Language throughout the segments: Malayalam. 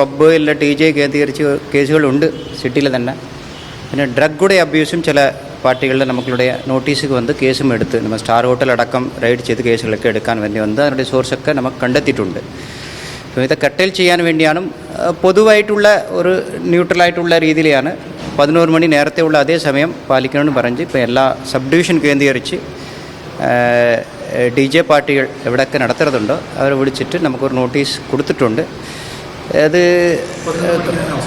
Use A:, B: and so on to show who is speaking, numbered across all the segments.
A: പബ്ബ് ഇല്ല TJ കേന്ദ്രീകരിച്ച് കേസുകളുണ്ട് സിറ്റിയിൽ തന്നെ. പിന്നെ ഡ്രഗുടെ അബ്യൂസും ചില പാർട്ടികളുടെ നമുക്കുടെ നോട്ടീസുകൾ വന്ന് കേസും എടുത്ത് നമ്മൾ സ്റ്റാർ ഹോട്ടൽ അടക്കം റൈഡ് ചെയ്ത് കേസുകളൊക്കെ എടുക്കാൻ വേണ്ടി വന്ന് അതിൻ്റെ സോഴ്സൊക്കെ നമുക്ക് കണ്ടെത്തിയിട്ടുണ്ട്. അപ്പോൾ ഇത് കട്ടേൽ ചെയ്യാൻ വേണ്ടിയാണ് പൊതുവായിട്ടുള്ള ഒരു ന്യൂട്രലായിട്ടുള്ള രീതിയിലാണ് 11 മണി നേരത്തെ ഉള്ള അതേ സമയം പാലിക്കണമെന്ന് പറഞ്ഞ് ഇപ്പോൾ എല്ലാ സബ് ഡിവിഷൻ കേന്ദ്രീകരിച്ച് DJ പാർട്ടികൾ എവിടെയൊക്കെ നടത്തുന്നുണ്ടോ അവരെ വിളിച്ചിട്ട് നമുക്കൊരു നോട്ടീസ് കൊടുത്തിട്ടുണ്ട്. അത്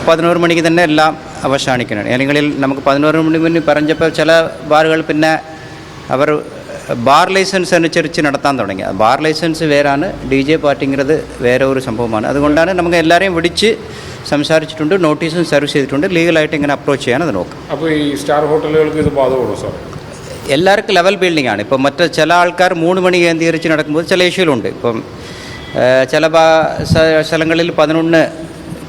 A: 11 മണിക്ക് തന്നെ എല്ലാം അവസാനിക്കണം. അല്ലെങ്കിൽ നമുക്ക് 11 മണി മുന്നേ പറഞ്ഞപ്പോൾ ചില ബാറുകൾ പിന്നെ അവർ ബാർ ലൈസൻസ് അനുസരിച്ച് നടത്താൻ തുടങ്ങി. ബാർ ലൈസൻസ് വേറാണ്, DJ പാർട്ടിங்கிறது വേറെ ഒരു സംഭവമാണ്. അതുകൊണ്ടാണ് നമുക്ക് എല്ലാവരെയും വിളിച്ച് സംസാരിച്ചിട്ടുണ്ട്, നോട്ടീസും സർവീസ് ചെയ്തിട്ടുണ്ട്. ലീഗലായിട്ട് ഇങ്ങനെ അപ്രോച്ച് ചെയ്യാൻ അത് നോക്കും.
B: അപ്പോൾ ഈ സ്റ്റാർ ഹോട്ടലുകൾക്ക് ഇത് ബാധകമാണോ സാർ?
A: എല്ലാവർക്കും ലെവൽ ബിൽഡിംഗ് ആണ്. ഇപ്പം മറ്റ് ചില ആൾക്കാർ 3 മണി കേന്ദ്രീകരിച്ച് നടക്കുമ്പോൾ ചില ഇഷ്യൂലുണ്ട്. ഇപ്പം ചില സ്ഥലങ്ങളിൽ 11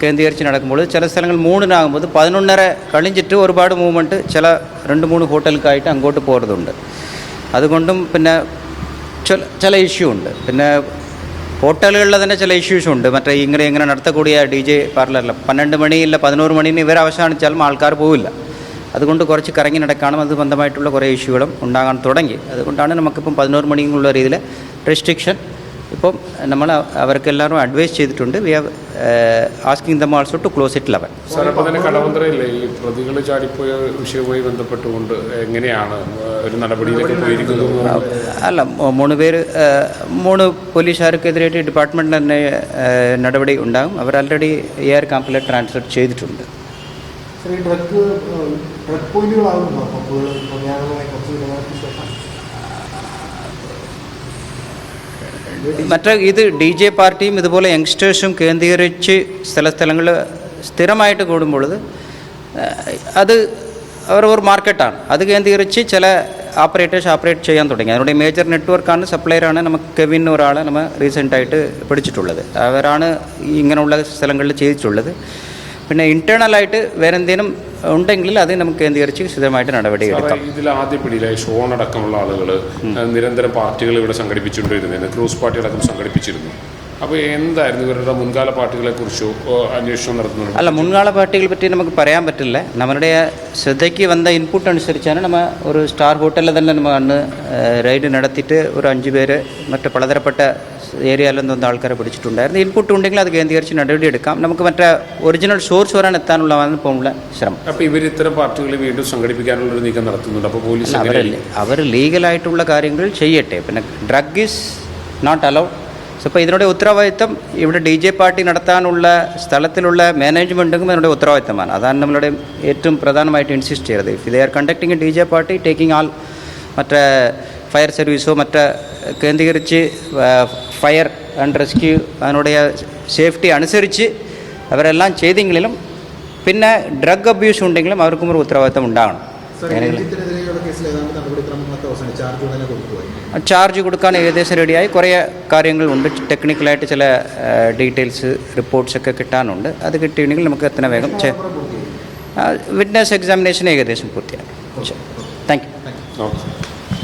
A: കേന്ദ്രീകരിച്ച് നടക്കുമ്പോൾ ചില സ്ഥലങ്ങൾ 3-നാകുമ്പോൾ 11:30 കഴിഞ്ഞിട്ട് ഒരുപാട് മൂവ്മെൻറ്റ് ചില 2-3 ഹോട്ടലുകായിട്ട് അങ്ങോട്ട് പോകുന്നതുണ്ട്. അതുകൊണ്ടും പിന്നെ ചില ഇഷ്യൂ ഉണ്ട്. പിന്നെ ഹോട്ടലുകളിൽ തന്നെ ചില ഇഷ്യൂസ് ഉണ്ട്. മറ്റേ ഇങ്ങനെ നടത്തக்கூடிய DJ പാർലറിൽ 12 മണിയില്ല 11 മണിന് ഇവർ അവസാനിച്ചാലും ആൾക്കാർ പോവില്ല. അതുകൊണ്ട് കുറച്ച് കറങ്ങി നടക്കാനും അത് ബന്ധമായിട്ടുള്ള കുറേ ഇഷ്യൂകളും ഉണ്ടാകാൻ തുടങ്ങി. അതുകൊണ്ടാണ് നമുക്കിപ്പം 11 മണിക്കുള്ള രീതിയിൽ റെസ്ട്രിക്ഷൻ ഇപ്പം നമ്മൾ അവർക്കെല്ലാവരും അഡ്വൈസ് ചെയ്തിട്ടുണ്ട്. We have asking them also to close it 11.
B: Sir, അപ്പോൾ തന്നെ കടവന്ത്രയില്ലേ ഈ പ്രതികൾ ചാടിപ്പോയ വിഷയവുമായി ബന്ധപ്പെട്ടുകൊണ്ട് എങ്ങനെയാണ് ഒരു നടപടിയിലേക്ക് പോയിരിക്കുന്നത്?
A: അല്ല, 3 പോലീസുകാർക്കെതിരായിട്ട് ഡിപ്പാർട്ട്മെൻറ്റ് തന്നെ നടപടി ഉണ്ടാകും. അവർ ആൾറെഡി AR ക്യാമ്പിൽ ട്രാൻസ്ഫർ ചെയ്തിട്ടുണ്ട്. മറ്റേ ഇത് DJ പാർട്ടിയും ഇതുപോലെ യങ്സ്റ്റേഴ്സും കേന്ദ്രീകരിച്ച് സ്ഥലങ്ങൾ സ്ഥിരമായിട്ട് കൂടുമ്പോൾ അത് ഒരു മാർക്കറ്റാണ്. അത് കേന്ദ്രീകരിച്ച് ചില ഓപ്പറേറ്റേഴ്സ് ഓപ്പറേറ്റ് ചെയ്യാൻ തുടങ്ങി. അതിനുടെ മേജർ നെറ്റ്വർക്കാണ്, സപ്ലയറാണ് നമുക്ക് കെവിൻ ഒരാളെ നമ്മൾ റീസെൻ്റായിട്ട് പിടിച്ചിട്ടുള്ളത്. അവരാണ് ഇങ്ങനെയുള്ള സ്ഥലങ്ങളിൽ ചെയ്തിട്ടുള്ളത്. പിന്നെ ഇൻറ്റേർണലായിട്ട് വേറെ എന്തെങ്കിലും ഉണ്ടെങ്കിൽ അത് നമുക്ക് കേന്ദ്രീകരിച്ച് സ്ഥിരമായിട്ട് നടപടി എടുക്കാം.
B: ഇതിൽ ആദ്യ പിടിയിലായി ഷോൺ അടക്കമുള്ള ആളുകൾ നിരന്തരം പാർട്ടികൾ ഇവിടെ സംഘടിപ്പിച്ചുകൊണ്ടിരുന്നു, ക്രൂസ് പാർട്ടി അടക്കം സംഘടിപ്പിച്ചിരുന്നു. അപ്പോൾ എന്തായിരുന്നു ഇവരുടെ മുൻകാല പാർട്ടികളെ കുറിച്ചോ അന്വേഷണം നടത്തുന്നത്?
A: അല്ല, മുൻകാല പാർട്ടികളെ പറ്റി നമുക്ക് പറയാൻ പറ്റില്ല. നമ്മുടെ ശ്രദ്ധയ്ക്ക് വന്ന ഇൻപുട്ട് അനുസരിച്ചാണ് നമ്മൾ ഒരു സ്റ്റാർ ഹോട്ടലിൽ തന്നെ നമ്മൾ അന്ന് റൈഡ് നടത്തിയിട്ട് ഒരു 5 പേര് മറ്റ് പലതരപ്പെട്ട ഏരിയയിലൊന്നും ആൾക്കാരെ പിടിച്ചിട്ടുണ്ടായിരുന്നു. ഇൻപുട്ട് ഉണ്ടെങ്കിൽ അത് കേന്ദ്രീകരിച്ച് നടപടി എടുക്കാം. നമുക്ക് മറ്റേ ഒറിജിനൽ സോഴ്സ് വരാൻ എത്താനുള്ളതാണ് ഇപ്പോൾ ശ്രമം.
B: അപ്പോൾ ഇവർ ഇത്തരം പാർട്ടികളെ വീണ്ടും സംഘടിപ്പിക്കാനുള്ളൊരു നീക്കം നടത്തുന്നുണ്ട്. അപ്പോൾ പോലീസ്
A: അവർ ലീഗലായിട്ടുള്ള കാര്യങ്ങൾ ചെയ്യട്ടെ. പിന്നെ ഡ്രഗ് ഈസ് നോട്ട് അലൗഡ്. അപ്പോൾ ഇതിനുടെ ഉത്തരവാദിത്തം ഇവിടെ DJ പാർട്ടി നടത്താനുള്ള സ്ഥലത്തിലുള്ള മാനേജ്മെൻറ്റും അതിനുടെ ഉത്തരവാദിത്തമാണ്. അതാണ് നമ്മളുടെ ഏറ്റവും പ്രധാനമായിട്ട് ഇൻസിസ്റ്റ് ചെയ്തത്. If they are conducting DJ party taking ആൾ മറ്റേ ഫയർ സർവീസോ മറ്റ് കേന്ദ്രീകരിച്ച് ഫയർ ആൻഡ് റെസ്ക്യൂ അതിനുடைய സേഫ്റ്റി അനുസരിച്ച് അവരെല്ലാം ചെയ്തെങ്കിലും പിന്നെ ഡ്രഗ് അബ്യൂസ് ഉണ്ടെങ്കിലും അവർക്കും ഒരു ഉത്തരവാദിത്തം ഉണ്ടാകണം. ചാർജ് കൊടുക്കാൻ ഏകദേശം റെഡിയായി. കുറേ കാര്യങ്ങളുണ്ട്, ടെക്നിക്കലായിട്ട് ചില ഡീറ്റെയിൽസ് റിപ്പോർട്ട്സൊക്കെ കിട്ടാനുണ്ട്. അത് കിട്ടിയിട്ടുണ്ടെങ്കിൽ നമുക്ക് എത്ര വേഗം വിറ്റ്നസ് എക്സാമിനേഷൻ ഏകദേശം പൂർത്തിയായി. Thank you.